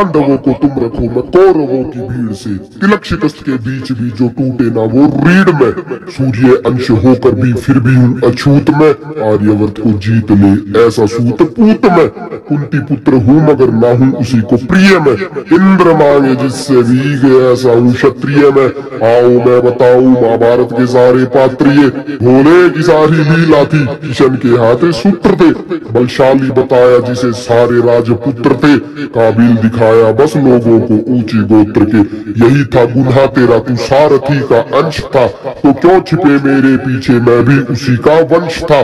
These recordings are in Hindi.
पांडवों को तुम रखो मैं कौरवों की भीड़ से। तिलक शिकस्त के बीच भी जो टूटे ना वो रीढ़ में। सूर्य अंश होकर भी फिर भी हूँ अछूत में। आर्यवर्त को जीत ले ऐसा सूत पूत में। कुंती पुत्र हूँ मगर ना हूँ उसी को प्रिय में। इंद्र मांगे जिससे भीग ऐसा हूँ क्षत्रिय में। आओ मैं बताऊं महाभारत के सारे पात्रिये। भोले की सारी लीला थी किशन के हाथे सूत्र थे। बलशाली बताया जिसे सारे राजपुत्र थे। काबिल दिखाया बस लोगों को ऊंचे गोत्र के। यही था गुन्हा तेरा तू सारथी का अंश था। तो क्यों छिपे मेरे पीछे मैं भी उसी का वंश था।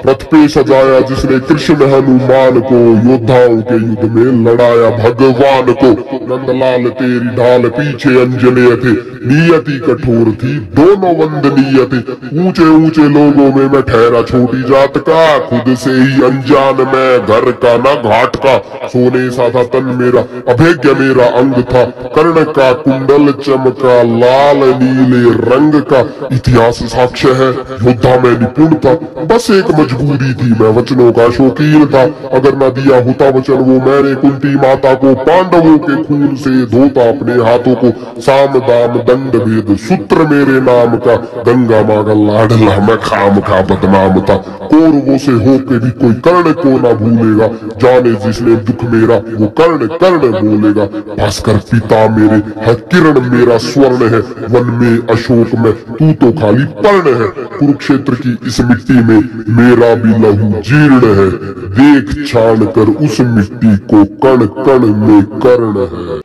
रथ पे सजाया जिसने कृष्ण हनुमान को। योद्धाओं के युद्ध में लड़ाया भगवान को। नंदलाल तेरी ढाल पीछे अंजनेय थे। नियति कठोर थी दोनों वंदनीय थे। ऊंचे ऊंचे लोगों में मैं ठहरा छोटी जात का। खुद से ही अनजान मैं घर का ना घाट का। सोने सा था तन मेरा अभेद्य मेरा अंग था। कर्ण का कुंडल चमका लाल नीले रंग का। इतिहास साक्ष्य है योद्धा में निपुण था। बस एक मजबूरी थी मैं वचनों का शौकीन था। अगर न दिया होता वचन वो मैंने कुंती माता को। पांडवों के खून से धोता अपने हाथों को। साम दाम दंड भेद सूत्र मेरे नाम का। गंगा माँ का लाडला मैं खाम खा बदनाम था। कौरवों से होके भी कोई कर्ण को ना भूलेगा। जाने जिसने दुख मेरा वो कर्ण कर्ण बोलेगा। भास्कर पिता मेरे है किरण मेरा स्वर्ण है। वन में अशोक में तू तो खाली पर्ण है। कुरुक्षेत्र की इस मिट्टी में मेरा भी लहू जीर्ण है। देख छान कर उस मिट्टी को कण कण में कर्ण है।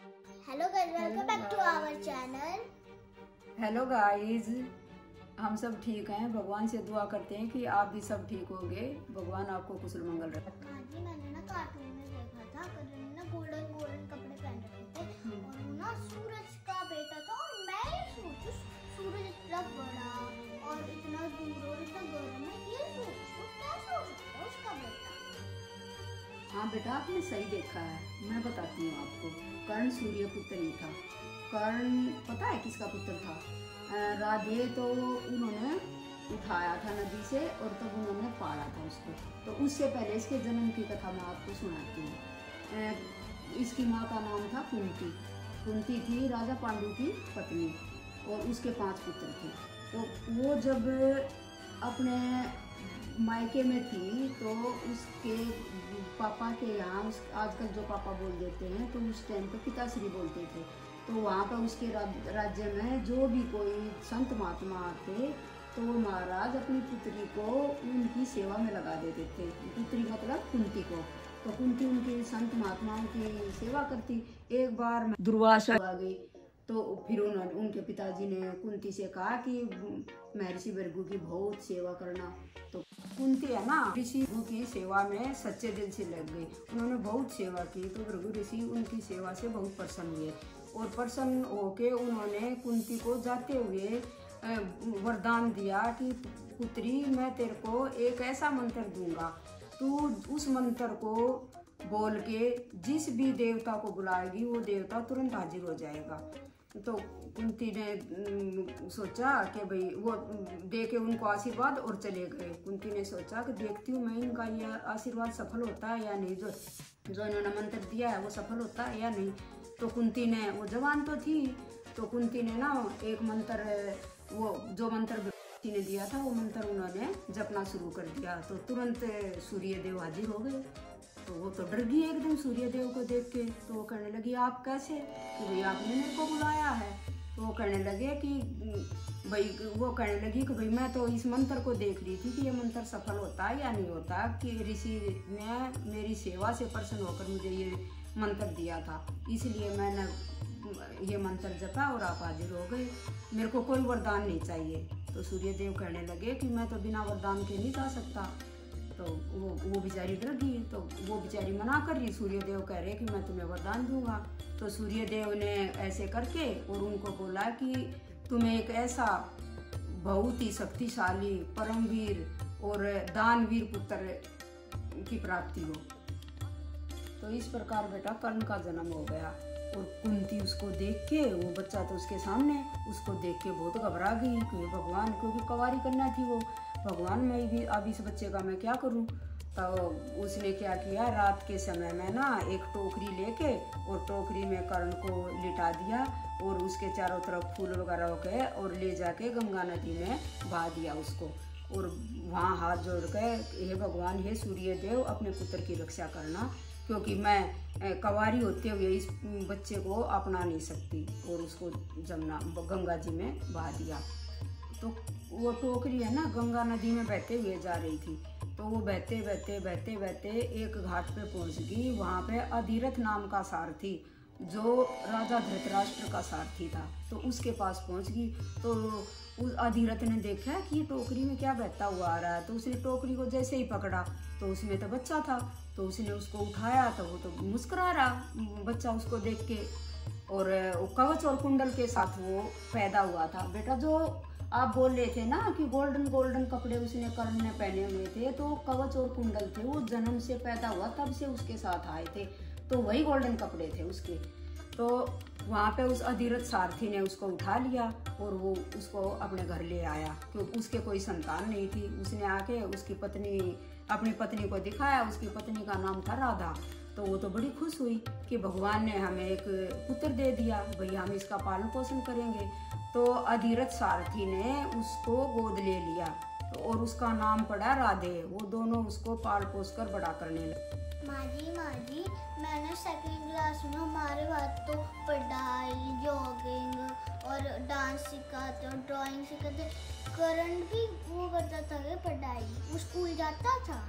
हेलो गाइस, हम सब ठीक हैं। भगवान से दुआ करते हैं कि आप भी सब ठीक होंगे। भगवान आपको कुशल मंगल रखे। जी मैंने ना कार्टून में देखा था करण ने ना गोल्डन गोल्डन कपड़े पहन रखे थे और वो ना सूरज का बेटा था। और मैं ये सोचूं सूरज इतना बड़ा और इतना दूर और इतना गर्म है, ये सोचूं कैसे हो सकता है उसका बेटा। हाँ बेटा, आपने सही देखा है। मैं बताती हूँ आपको। कर्ण सूर्य पुत्र ही था। कर्ण पता है किसका पुत्र था? राधे तो उन्होंने उठाया था नदी से और तब उन्होंने पाला था उसको। तो उससे पहले इसके जन्म की कथा मैं आपको सुनाती हूँ। इसकी माँ का नाम था कुंती। कुंती थी राजा पांडु की पत्नी और उसके 5 पुत्र थे। तो वो जब अपने मायके में थी तो उसके पापा के यहाँ आजकल जो पापा बोल देते हैं तो उस टाइम पे पिताश्री बोलते थे। तो वहाँ पर उसके राज्य में जो भी कोई संत महात्मा आते तो वो महाराज अपनी पुत्री को उनकी सेवा में लगा देते थे। पुत्री मतलब कुंती को। तो कुंती उनकी संत महात्माओं की सेवा करती। एक बार दुर्वासा आ गई तो फिर उन्होंने उनके पिताजी ने कुंती से कहा कि महर्षि भृगु की बहुत सेवा करना। तो कुंती है ना ऋषि की सेवा में सच्चे दिल से लग गई। उन्होंने बहुत सेवा की तो भृगु ऋषि उनकी सेवा से बहुत प्रसन्न हुए और प्रसन्न होके उन्होंने कुंती को जाते हुए वरदान दिया कि पुत्री मैं तेरे को एक ऐसा मंत्र दूंगा, तू उस मंत्र को बोल के जिस भी देवता को बुलाएगी वो देवता तुरंत हाजिर हो जाएगा। तो कुंती ने सोचा कि भाई वो दे के उनको आशीर्वाद और चले गए। कुंती ने सोचा कि देखती हूँ मैं इनका यह आशीर्वाद सफल होता है या नहीं, जो इन्होंने मंत्र दिया है वो सफल होता है या नहीं। तो कुंती ने, वो जवान तो थी, तो कुंती ने ना एक मंत्र, वो जो मंत्र कुंती ने दिया था वो मंत्र उन्होंने जपना शुरू कर दिया। तो तुरंत सूर्य देव हाजिर हो गए। तो वो तो डर गई एकदम सूर्य देव को देख के। तो वो कहने लगी आप कैसे? कि भाई आपने मेरे को बुलाया है। तो वो कहने लगे कि भाई, वो कहने लगी कि भाई मैं तो इस मंत्र को देख रही थी कि ये मंत्र सफल होता है या नहीं होता, कि ऋषि ने मेरी सेवा से प्रसन्न होकर मुझे ये मंत्र दिया था, इसलिए मैंने ये मंत्र जपा और आप हाजिर हो गए। मेरे को कोई वरदान नहीं चाहिए। तो सूर्य देव कहने लगे कि मैं तो बिना वरदान के नहीं जा सकता। तो वो बेचारी डर गई। तो वो बेचारी मना कर रही, सूर्य देव कह रहे कि मैं तुम्हें वरदान दूंगा। तो सूर्य देव ने ऐसे करके और उनको बोला कि तुम्हें एक ऐसा बहुत ही शक्तिशाली परमवीर और दानवीर पुत्र की प्राप्ति हो। तो इस प्रकार बेटा कर्ण का जन्म हो गया। और कुंती उसको देख के, वो बच्चा तो उसके सामने, उसको देख के बहुत घबरा गई कि भगवान, क्योंकि कुंवारी कन्या थी वो, भगवान मैं भी अब इस बच्चे का मैं क्या करूं। तो उसने क्या किया, रात के समय में ना एक टोकरी लेके और टोकरी में कर्ण को लिटा दिया और उसके चारों तरफ फूल वगैरह के और ले जाके गंगा नदी में बहा दिया उसको। और वहाँ हाथ जोड़ के, हे भगवान, हे सूर्य देव, अपने पुत्र की रक्षा करना, क्योंकि मैं कवारी होते हुए इस बच्चे को अपना नहीं सकती। और उसको जमुना गंगा जी में बहा दिया। तो वो टोकरी है ना गंगा नदी में बहते हुए जा रही थी। तो वो बहते बहते बहते बहते एक घाट पे पहुंच गई। वहाँ पे अधिरथ नाम का सारथी, जो राजा धृतराष्ट्र का सारथी था, तो उसके पास पहुंच गई। तो उस अधिरथ ने देखा कि टोकरी में क्या बहता हुआ आ रहा है। तो उसने टोकरी को जैसे ही पकड़ा तो उसमें तो बच्चा था। तो उसने उसको उठाया तो वो तो मुस्कुरा रहा बच्चा उसको देख के, और कवच और कुंडल के साथ वो पैदा हुआ था। बेटा, जो आप बोल रहे थे ना कि गोल्डन गोल्डन कपड़े उसने कर्ण ने पहने हुए थे, तो कवच और कुंडल थे, वो जन्म से पैदा हुआ तब से उसके साथ आए थे, तो वही गोल्डन कपड़े थे उसके। तो वहाँ पे उस अधिरथ सारथी ने उसको उठा लिया और वो उसको अपने घर ले आया, क्योंकि उसके कोई संतान नहीं थी। उसने आके उसकी अपनी पत्नी को दिखाया। उसकी पत्नी का नाम था राधा। तो वो तो बड़ी खुश हुई कि भगवान ने हमें एक पुत्र दे दिया, भैया हम इसका पालन पोषण करेंगे। तो अधिरथ सारथी ने उसको गोद ले लिया और उसका नाम पड़ा राधे। वो दोनों उसको पाल पोस कर बड़ा करने लगे। माँ जी, मैंने सेकंड क्लास में हमारे बाद तो पढ़ाई, जॉगिंग और डांस सिखाते और ड्राइंग सिखाते। करण भी वो करता था कि पढ़ाई, वो स्कूल जाता था।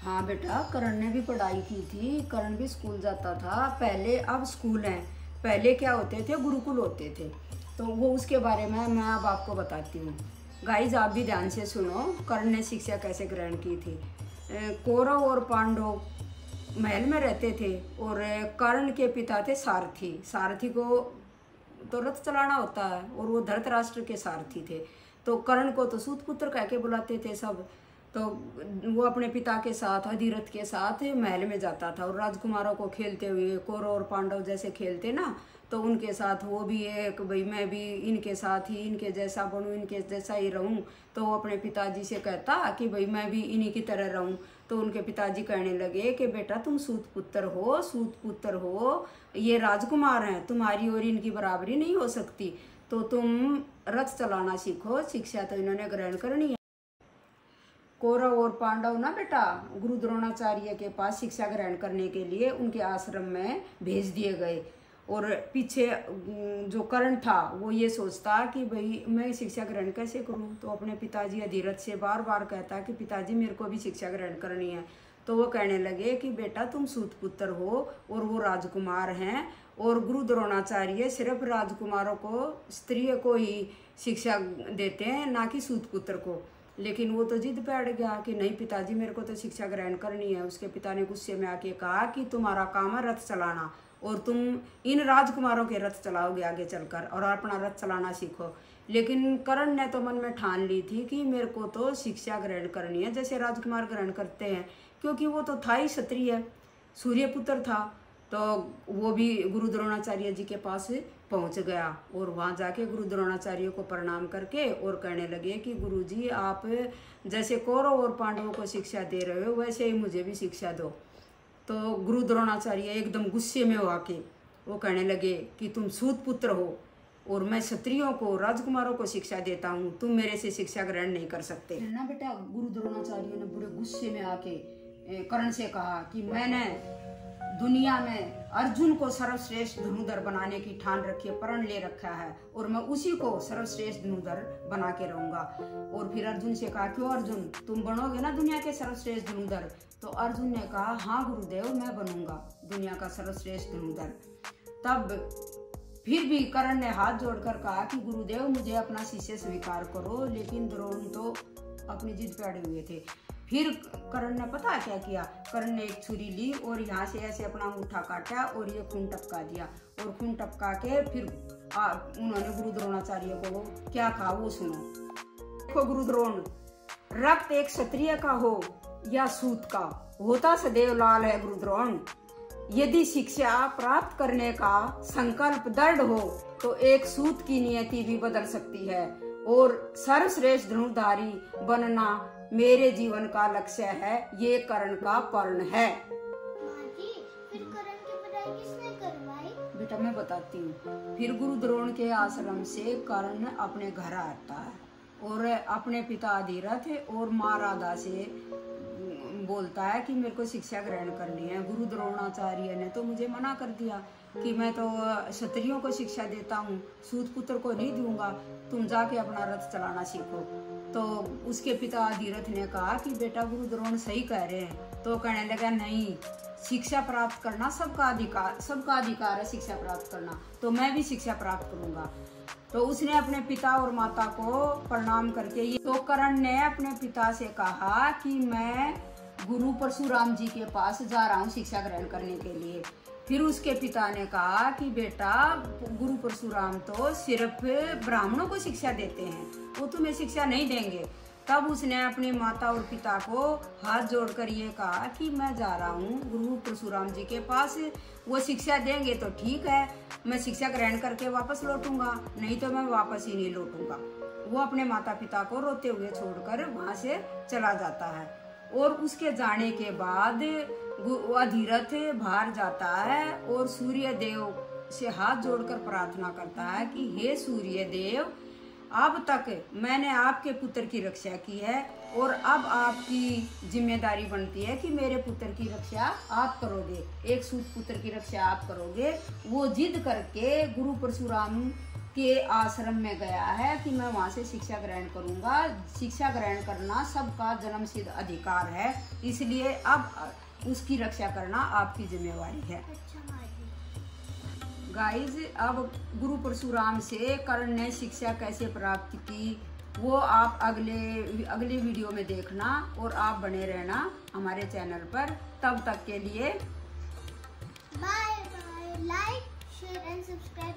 हाँ बेटा, करण ने भी पढ़ाई की थी, करण भी स्कूल जाता था पहले। अब स्कूल हैं, पहले क्या होते थे, गुरुकुल होते थे। तो वो उसके बारे में मैं अब आपको बताती हूँ। गाइज, आप भी ध्यान से सुनो, कर्ण ने शिक्षा कैसे ग्रहण की थी। कौरव और पांडव महल में रहते थे और कर्ण के पिता थे सारथी। सारथी को तो रथ चलाना होता है और वो धृतराष्ट्र के सारथी थे। तो कर्ण को तो सूत पुत्र कह के बुलाते थे सब। तो वो अपने पिता के साथ, अधिरथ के साथ महल में जाता था और राजकुमारों को खेलते हुए, कौरव और पांडव जैसे खेलते ना, तो उनके साथ वो भी एक, भाई मैं भी इनके साथ ही इनके जैसा बनूं, इनके जैसा ही रहूं। तो वो अपने पिताजी से कहता कि भाई मैं भी इन्हीं की तरह रहूं। तो उनके पिताजी कहने लगे कि बेटा तुम सूत पुत्र हो, सूत पुत्र हो, ये राजकुमार हैं, तुम्हारी और इनकी बराबरी नहीं हो सकती, तो तुम रथ चलाना सीखो। शिक्षा तो इन्होंने ग्रहण करनी है। कौरव और पांडव ना बेटा गुरु द्रोणाचार्य के पास शिक्षा ग्रहण करने के लिए उनके आश्रम में भेज दिए गए। और पीछे जो कर्ण था वो ये सोचता कि भाई मैं शिक्षा ग्रहण कैसे करूं। तो अपने पिताजी अधिरथ से बार बार कहता कि पिताजी मेरे को भी शिक्षा ग्रहण करनी है। तो वो कहने लगे कि बेटा तुम सूत पुत्र हो और वो राजकुमार हैं, और गुरु द्रोणाचार्य सिर्फ राजकुमारों को, स्त्रियों को ही शिक्षा देते हैं, ना कि सूत पुत्र को। लेकिन वो तो जिद पे अड़ गया कि नहीं पिताजी मेरे को तो शिक्षा ग्रहण करनी है। उसके पिता ने गुस्से में आके कहा कि तुम्हारा काम है रथ चलाना और तुम इन राजकुमारों के रथ चलाओगे आगे चलकर और अपना रथ चलाना सीखो। लेकिन कर्ण ने तो मन में ठान ली थी कि मेरे को तो शिक्षा ग्रहण करनी है जैसे राजकुमार ग्रहण करते हैं, क्योंकि वो तो था ही क्षत्रिय, सूर्यपुत्र था। तो वो भी गुरु द्रोणाचार्य जी के पास पहुंच गया और वहाँ जाके गुरु द्रोणाचार्य को प्रणाम करके और कहने लगे कि गुरुजी आप जैसे कौरव और पांडवों को शिक्षा दे रहे हो वैसे ही मुझे भी शिक्षा दो। तो गुरु द्रोणाचार्य एकदम गुस्से में हो के वो कहने लगे कि तुम सूत पुत्र हो और मैं क्षत्रियों को, राजकुमारों को शिक्षा देता हूँ, तुम मेरे से शिक्षा ग्रहण नहीं कर सकते ना बेटा। गुरु द्रोणाचार्य ने बड़े गुस्से में आके कर्ण से कहा कि मैंने दुनिया में अर्जुन को सर्वश्रेष्ठ धनुधर बनाने की ठान रखी है, प्रण ले रखा है, और मैं उसी को सर्वश्रेष्ठ धनुधर बना के रहूंगा। और फिर अर्जुन से कहा क्यों अर्जुन, तुम बनोगे ना दुनिया के सर्वश्रेष्ठ धनुधर? तो अर्जुन ने कहा हाँ गुरुदेव मैं बनूंगा दुनिया का सर्वश्रेष्ठ धनुधर। तब फिर भी कर्ण ने हाथ जोड़कर कहा कि गुरुदेव मुझे अपना शिष्य स्वीकार करो, लेकिन द्रोण तो अपनी जिद पे अड़े हुए थे। फिर कर्ण ने पता क्या किया, कर्ण ने एक छुरी ली और यहाँ से ऐसे अपना अंगूठा काटा और ये खून टपका दिया, और खून टपका के फिर उन्होंने गुरु द्रोणाचार्य को क्या कहा वो सुनो। देखो गुरु द्रोण, रक्त एक क्षत्रिय का हो या सूत का होता सदैव लाल है गुरु द्रोण। यदि शिक्षा प्राप्त करने का संकल्प दृढ़ हो तो एक सूत की नियति भी बदल सकती है, और सर्वश्रेष्ठ धनुर्धारी बनना मेरे जीवन का लक्ष्य है, ये कर्ण का पर्ण है। माँ जी, फिर कर्ण की पढ़ाई किसने करवाई? बेटा मैं बताती हूँ। फिर गुरु द्रोण के आश्रम से कर्ण अपने घर आता है और अपने पिता अधिरथ और माँ राधा से बोलता है कि मेरे को शिक्षा ग्रहण करनी है। गुरु द्रोणाचार्य ने तो मुझे मना कर दिया कि मैं तो क्षत्रियों को शिक्षा देता हूँ, सूत पुत्र को नहीं दूंगा, तुम जाके अपना रथ चलाना सीखो। तो उसके पिता अधिरथ ने कहा कि बेटा गुरु द्रोण सही कह रहे हैं। तो कहने लगा नहीं, शिक्षा प्राप्त करना सबका अधिकार है शिक्षा प्राप्त करना, तो मैं भी शिक्षा प्राप्त करूंगा। तो उसने अपने पिता और माता को प्रणाम करके तो कर्ण ने अपने पिता से कहा कि मैं गुरु परशुराम जी के पास जा रहा हूँ शिक्षा ग्रहण करने के लिए। फिर उसके पिता ने कहा कि बेटा गुरु परशुराम तो सिर्फ ब्राह्मणों को शिक्षा देते हैं, वो तुम्हें शिक्षा नहीं देंगे। तब उसने अपनी माता और पिता को हाथ जोड़कर ये कहा कि मैं जा रहा हूँ गुरु परशुराम जी के पास, वो शिक्षा देंगे तो ठीक है, मैं शिक्षा ग्रहण करके वापस लौटूंगा, नहीं तो मैं वापस ही नहीं लौटूंगा। वो अपने माता पिता को रोते हुए छोड़कर वहां से चला जाता है। और उसके जाने के बाद अधिरथ बाहर जाता है और सूर्य देव से हाथ जोड़कर प्रार्थना करता है कि हे सूर्य देव, अब तक मैंने आपके पुत्र की रक्षा की है और अब आपकी जिम्मेदारी बनती है कि मेरे पुत्र की रक्षा आप करोगे, एक सूत पुत्र की रक्षा आप करोगे। वो जिद करके गुरु परशुराम के आश्रम में गया है कि मैं वहां से शिक्षा ग्रहण करूंगा। शिक्षा ग्रहण करना सबका जन्मसिद्ध अधिकार है, इसलिए अब उसकी रक्षा करना आपकी जिम्मेवारी है। अच्छा माँ जी। गाइज, अब गुरु परशुराम से कर्ण ने शिक्षा कैसे प्राप्त की वो आप अगले वीडियो में देखना और आप बने रहना हमारे चैनल पर। तब तक के लिए bye bye. Like share and subscribe.